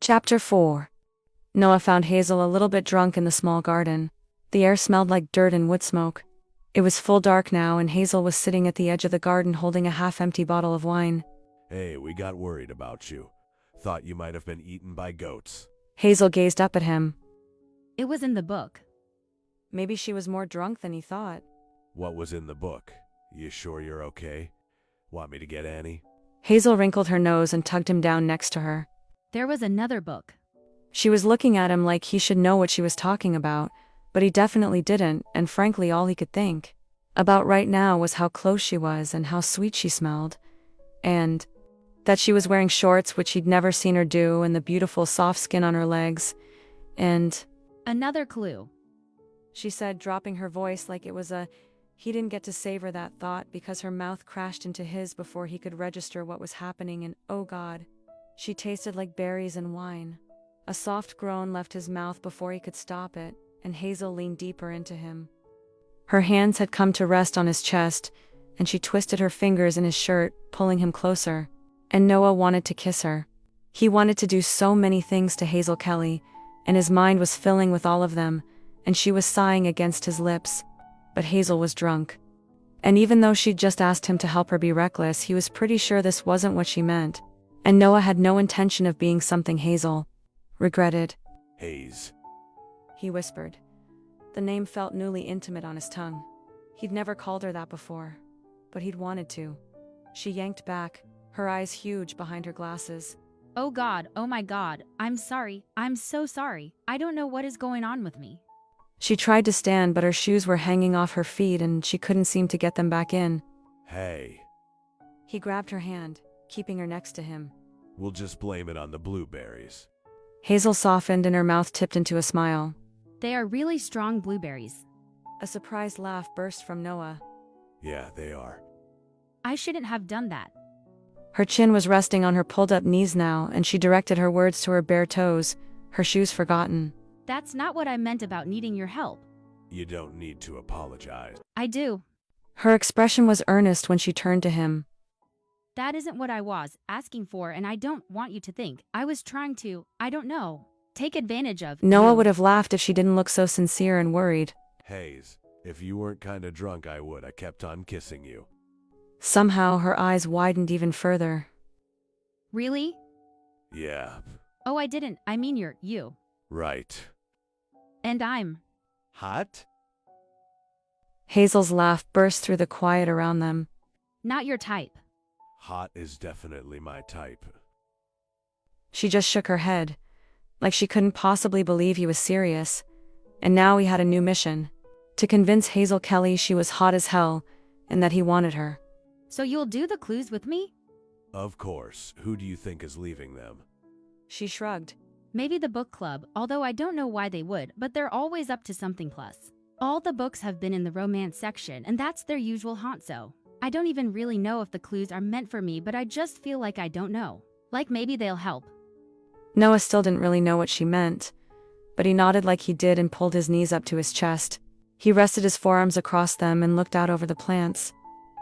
Chapter 4. Noah found Hazel a little bit drunk in the small garden. The air smelled like dirt and wood smoke. It was full dark now, and Hazel was sitting at the edge of the garden holding a half-empty bottle of wine. Hey, we got worried about you. Thought you might have been eaten by goats. Hazel gazed up at him. It was in the book. Maybe she was more drunk than he thought. What was in the book? You sure you're okay? Want me to get Annie? Hazel wrinkled her nose and tugged him down next to her. There was another book. She was looking at him like he should know what she was talking about, but he definitely didn't, and frankly all he could think about right now was how close she was and how sweet she smelled, and that she was wearing shorts which he'd never seen her do, and the beautiful soft skin on her legs, and Another clue. she said, dropping her voice like it was he didn't get to savor that thought because her mouth crashed into his before he could register what was happening, and oh God, she tasted like berries and wine. A soft groan left his mouth before he could stop it, and Hazel leaned deeper into him. Her hands had come to rest on his chest, and she twisted her fingers in his shirt, pulling him closer. And Noah wanted to kiss her. He wanted to do so many things to Hazel Kelly, and his mind was filling with all of them, and she was sighing against his lips. But Hazel was drunk. And even though she'd just asked him to help her be reckless, he was pretty sure this wasn't what she meant. And Noah had no intention of being something Hazel regretted. Hayes. He whispered. The name felt newly intimate on his tongue. He'd never called her that before, but he'd wanted to. She yanked back, her eyes huge behind her glasses. Oh God, oh my God, I'm sorry. I'm so sorry. I don't know what is going on with me. She tried to stand, but her shoes were hanging off her feet and she couldn't seem to get them back in. Hey. He grabbed her hand, keeping her next to him. We'll just blame it on the blueberries. Hazel softened and her mouth tipped into a smile. They are really strong blueberries. A surprised laugh burst from Noah. Yeah, they are. I shouldn't have done that. Her chin was resting on her pulled-up knees now, and she directed her words to her bare toes, her shoes forgotten. That's not what I meant about needing your help. You don't need to apologize. I do. Her expression was earnest when she turned to him. That isn't what I was asking for, and I don't want you to think I was trying to, I don't know, take advantage of Noah you. would have laughed if she didn't look so sincere and worried. Hayes, if you weren't kinda drunk, I would. I kept on kissing you. Somehow her eyes widened even further. Really? Yeah, Oh, I didn't. I mean you. right. And I'm. Hot? Hazel's laugh burst through the quiet around them. Not your type. Hot is definitely my type. She just shook her head, like she couldn't possibly believe he was serious. And now he had a new mission: to convince Hazel Kelly she was hot as hell, and that he wanted her. So you'll do the clues with me? Of course. Who do you think is leaving them? She shrugged. Maybe the book club, although I don't know why they would, but they're always up to something plus. All the books have been in the romance section, and that's their usual haunt, so I don't even really know if the clues are meant for me, but I just feel like I don't know. Like maybe they'll help. Noah still didn't really know what she meant, but he nodded like he did and pulled his knees up to his chest. He rested his forearms across them and looked out over the plants.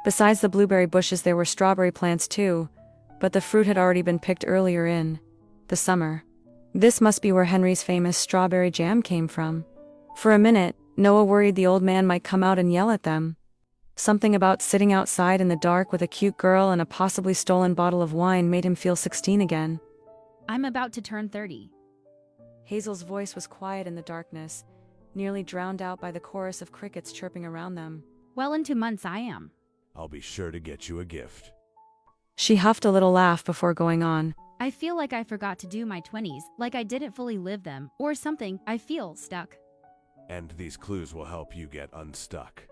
Besides the blueberry bushes, there were strawberry plants too, but the fruit had already been picked earlier in the summer. This must be where Henry's famous strawberry jam came from. For a minute, Noah worried the old man might come out and yell at them. Something about sitting outside in the dark with a cute girl and a possibly stolen bottle of wine made him feel 16 again. I'm about to turn 30. Hazel's voice was quiet in the darkness, nearly drowned out by the chorus of crickets chirping around them. Well, in 2 months I am. I'll be sure to get you a gift. She huffed a little laugh before going on. I feel like I forgot to do my 20s, like I didn't fully live them, or something. I feel stuck. And these clues will help you get unstuck.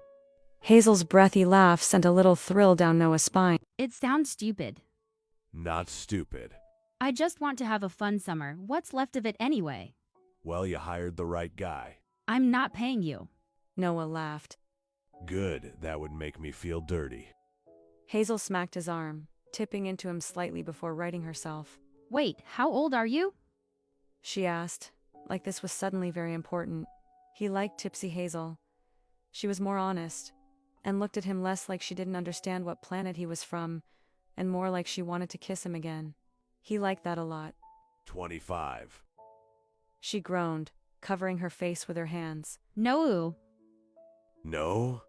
Hazel's breathy laugh sent a little thrill down Noah's spine. It sounds stupid. Not stupid. I just want to have a fun summer. What's left of it anyway? Well, you hired the right guy. I'm not paying you. Noah laughed. Good, that would make me feel dirty. Hazel smacked his arm, tipping into him slightly before righting herself. Wait, how old are you? She asked, like this was suddenly very important. He liked tipsy Hazel. She was more honest, and looked at him less like she didn't understand what planet he was from, and more like she wanted to kiss him again. He liked that a lot. 25. She groaned, covering her face with her hands. No. No?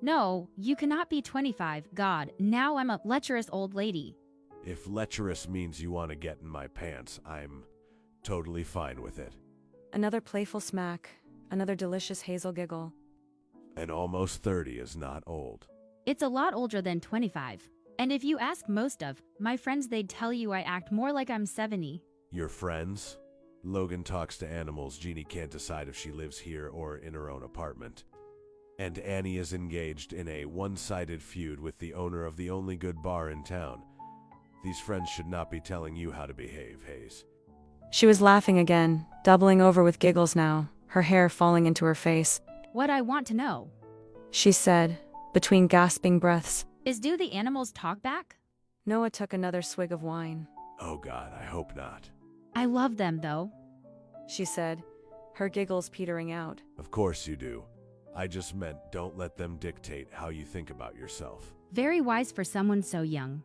No, you cannot be 25. God, now I'm a lecherous old lady. If lecherous means you want to get in my pants, I'm totally fine with it. Another playful smack, another delicious Hazel giggle. And almost 30 is not old. It's a lot older than 25. And if you ask most of my friends, they'd tell you I act more like I'm 70. Your friends? Logan talks to animals. Jeannie can't decide if she lives here or in her own apartment. And Annie is engaged in a one-sided feud with the owner of the only good bar in town. These friends should not be telling you how to behave, Hayes. She was laughing again, doubling over with giggles now, her hair falling into her face. What I want to know She said, between gasping breaths. is, do the animals talk back? Noah took another swig of wine. Oh God, I hope not. I love them though. She said, her giggles petering out. Of course you do. I just meant don't let them dictate how you think about yourself. Very wise for someone so young.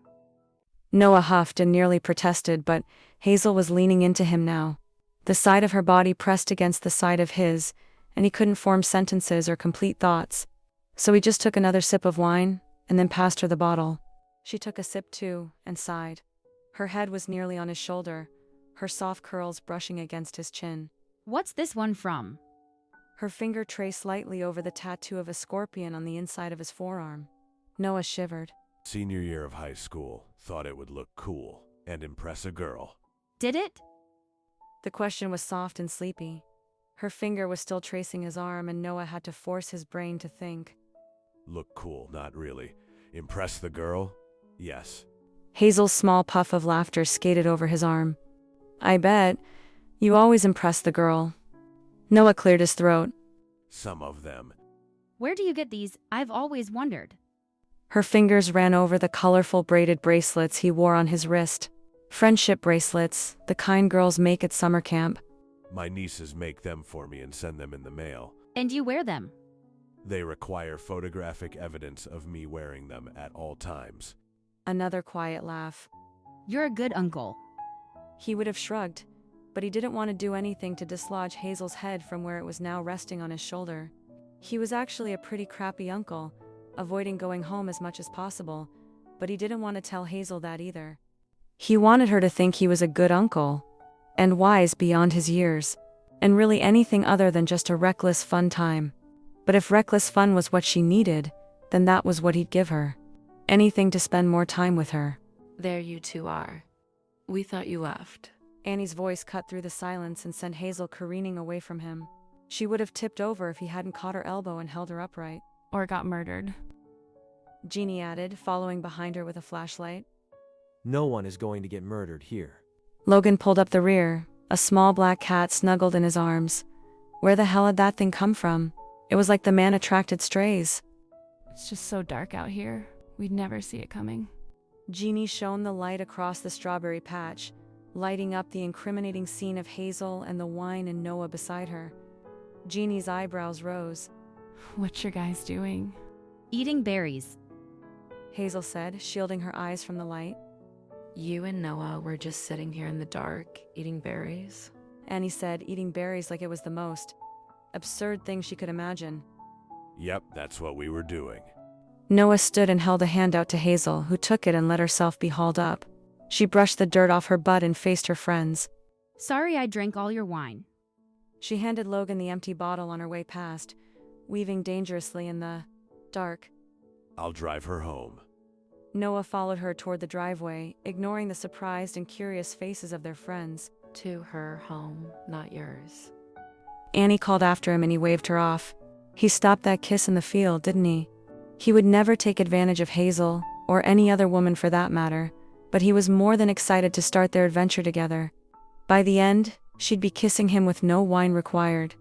Noah huffed and nearly protested, but Hazel was leaning into him now. The side of her body pressed against the side of his, and he couldn't form sentences or complete thoughts. So he just took another sip of wine, and then passed her the bottle. She took a sip too, and sighed. Her head was nearly on his shoulder, her soft curls brushing against his chin. What's this one from? Her finger traced lightly over the tattoo of a scorpion on the inside of his forearm. Noah shivered. Senior year of high school, thought it would look cool and impress a girl. Did it? The question was soft and sleepy. Her finger was still tracing his arm, and Noah had to force his brain to think. Look cool, not really. Impress the girl? Yes. Hazel's small puff of laughter skated over his arm. I bet. You always impress the girl. Noah cleared his throat. Some of them. Where do you get these? I've always wondered. Her fingers ran over the colorful braided bracelets he wore on his wrist. Friendship bracelets, the kind girls make at summer camp. My nieces make them for me and send them in the mail. And you wear them. They require photographic evidence of me wearing them at all times. Another quiet laugh. You're a good uncle. He would have shrugged, but he didn't want to do anything to dislodge Hazel's head from where it was now resting on his shoulder. He was actually a pretty crappy uncle, avoiding going home as much as possible, but he didn't want to tell Hazel that either. He wanted her to think he was a good uncle, and wise beyond his years, and really anything other than just a reckless fun time. But if reckless fun was what she needed, then that was what he'd give her. Anything to spend more time with her. There you two are. We thought you left. Annie's voice cut through the silence and sent Hazel careening away from him. She would have tipped over if he hadn't caught her elbow and held her upright. Or got murdered. Jeannie added, following behind her with a flashlight. No one is going to get murdered here. Logan pulled up the rear, a small black cat snuggled in his arms. Where the hell had that thing come from? It was like the man attracted strays. It's just so dark out here. We'd never see it coming. Jeannie shone the light across the strawberry patch, lighting up the incriminating scene of Hazel and the wine and Noah beside her. Jeannie's eyebrows rose. What you guys doing? Eating berries. Hazel said, shielding her eyes from the light. You and Noah were just sitting here in the dark, eating berries. Annie said, eating berries like it was the most absurd thing she could imagine. Yep, that's what we were doing. Noah stood and held a hand out to Hazel, who took it and let herself be hauled up. She brushed the dirt off her butt and faced her friends. Sorry I drank all your wine. She handed Logan the empty bottle on her way past, weaving dangerously in the dark. I'll drive her home. Noah followed her toward the driveway, ignoring the surprised and curious faces of their friends. To her home, not yours. Annie called after him and he waved her off. He stopped that kiss in the field, didn't he? He would never take advantage of Hazel, or any other woman for that matter, but he was more than excited to start their adventure together. By the end, she'd be kissing him with no wine required.